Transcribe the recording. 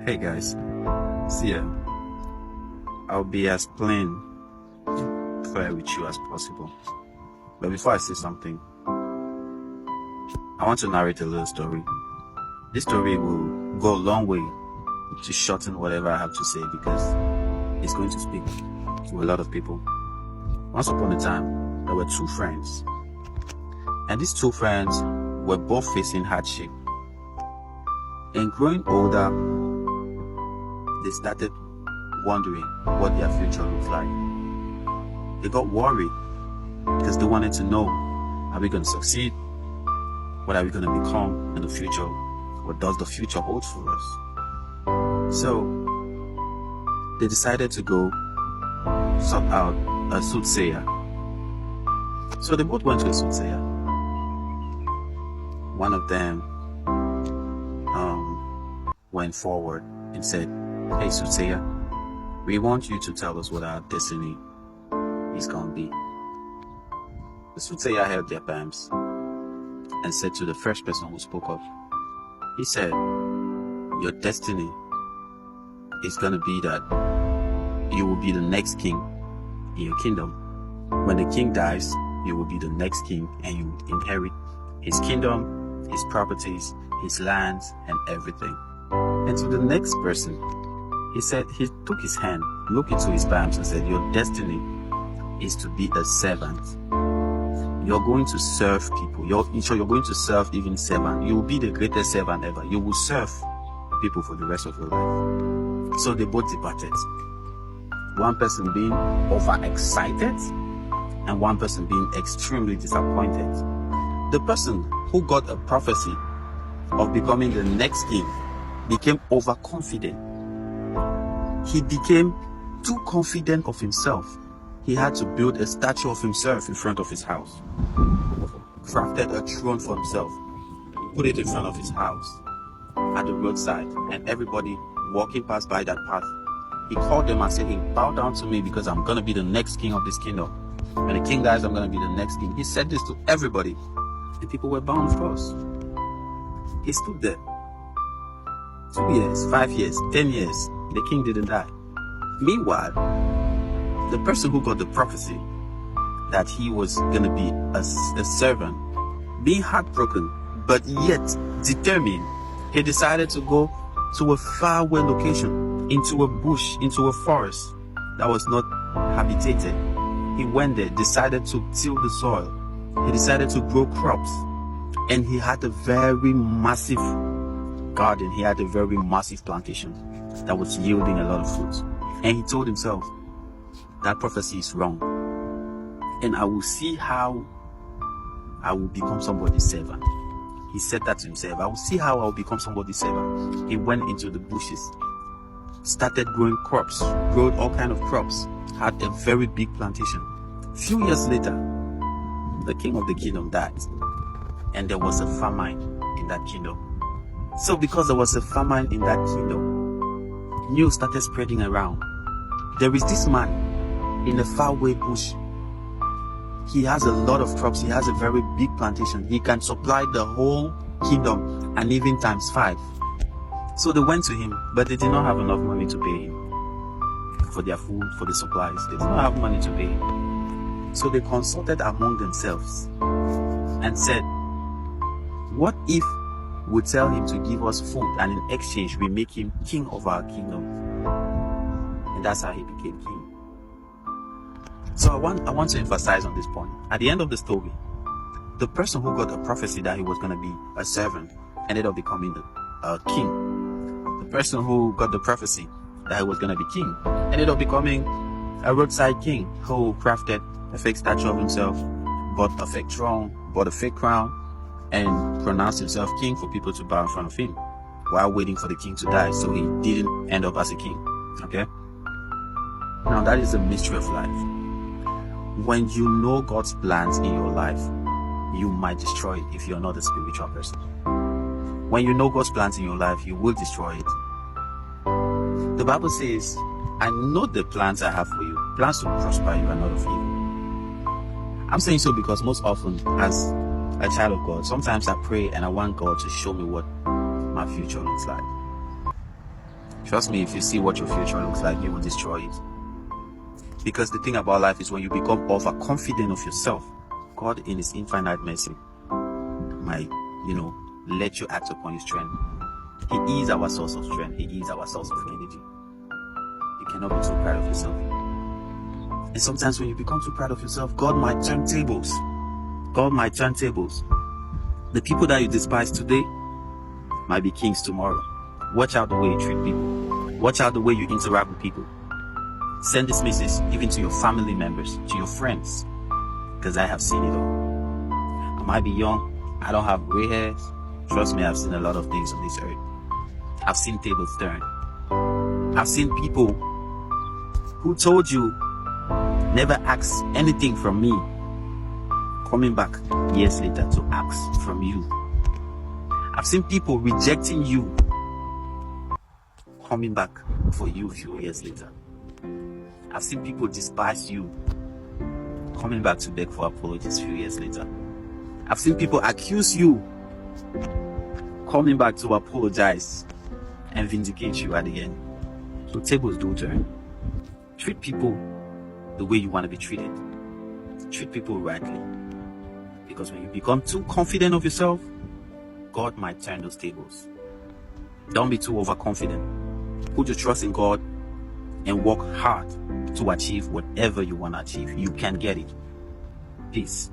Hey guys, see ya. I'll be as plain, clear with you as possible. But before I say something, I want to narrate a little story. This story will go a long way to shorten whatever I have to say because it's going to speak to a lot of people. Once upon a time, there were two friends. And these two friends were both facing hardship. In growing older, they started wondering what their future looks like. They got worried because they wanted to know, are we going to succeed? What are we going to become in the future? What does the future hold for us? So they decided to go sort out a soothsayer. So they both went to a soothsayer. One of them went forward and said, "Hey soothsayer, we want you to tell us what our destiny is going to be." The soothsayer held their palms and said to the first person who spoke up, he said, "Your destiny is going to be that you will be the next king in your kingdom. When the king dies, you will be the next king and you will inherit his kingdom, his properties, his lands, and everything." And to the next person, he said, he took his hand, looked into his palms and said, "Your destiny is to be a servant. You're going to serve people. You're going to serve even servant. You will be the greatest servant ever. You will serve people for the rest of your life." So they both departed. One person being overexcited and one person being extremely disappointed. The person who got a prophecy of becoming the next king became overconfident. He became too confident of himself. He had to build a statue of himself in front of his house, crafted a throne for himself, put it in front of his house at the roadside, and everybody walking past by that path, he called them and said, "Hey, bow down to me because I'm going to be the next king of this kingdom. When the king dies, I'm going to be the next king." He said this to everybody, and people were bound, of course. He stood there. 2 years, 5 years, 10 years, the king didn't die. Meanwhile, the person who got the prophecy that he was going to be a servant, being heartbroken, but yet determined, he decided to go to a faraway location, into a bush, into a forest that was not habitated. He went there, decided to till the soil. He decided to grow crops. And he had a very massive garden. He had a very massive plantation that was yielding a lot of fruit. And he told himself, that prophecy is wrong. And I will see how I will become somebody's servant. He said that to himself. I will see how I will become somebody's servant. He went into the bushes, started growing crops, growed all kinds of crops, had a very big plantation. Few years later, the king of the kingdom died. And there was a famine in that kingdom. So because there was a famine in that kingdom, news started spreading around. There is this man in a faraway bush. He has a lot of crops. He has a very big plantation. He can supply the whole kingdom and even times 5. So they went to him, but they did not have enough money to pay him for their food, for the supplies. They did not have money to pay him. So they consulted among themselves and said, "What if we tell him to give us food and in exchange we make him king of our kingdom?" And that's how he became king. So I want to emphasize on this point. At the end of the story, the person who got a prophecy that he was going to be a servant ended up becoming a king. The person who got the prophecy that he was going to be king ended up becoming a roadside king who crafted a fake statue of himself, bought a fake throne, bought a fake crown, and pronounced himself king for people to bow in front of him while waiting for the king to die, so he didn't end up as a king. Okay? Now that is the mystery of life. When you know God's plans in your life, you might destroy it if you're not a spiritual person. When you know God's plans in your life, you will destroy it. The Bible says, "I know the plans I have for you, plans to prosper you and not of evil." I'm saying so because most often, as a child of God, sometimes I pray and I want God to show me what my future looks like. Trust me, if you see what your future looks like, you will destroy it. Because the thing about life is when you become overconfident of yourself, God in his infinite mercy might, let you act upon his strength. He is our source of strength. He is our source of energy. You cannot be too proud of yourself. And sometimes when you become too proud of yourself, God might turn tables. God might turn tables. The people that you despise today might be kings tomorrow. Watch out the way you treat people. Watch out the way you interact with people. Send this message even to your family members, to your friends, because I have seen it all. I might be young. I don't have gray hairs. Trust me, I've seen a lot of things on this earth. I've seen tables turn. I've seen people who told you never ask anything from me, coming back years later to ask from you. I've seen people rejecting you, coming back for you a few years later. I've seen people despise you, coming back to beg for apologies a few years later. I've seen people accuse you, coming back to apologize and vindicate you at the end. So tables do turn. Treat people the way you want to be treated. Treat people rightly. Because when you become too confident of yourself, God might turn those tables. Don't be too overconfident. Put your trust in God and work hard to achieve whatever you want to achieve. You can get it. Peace.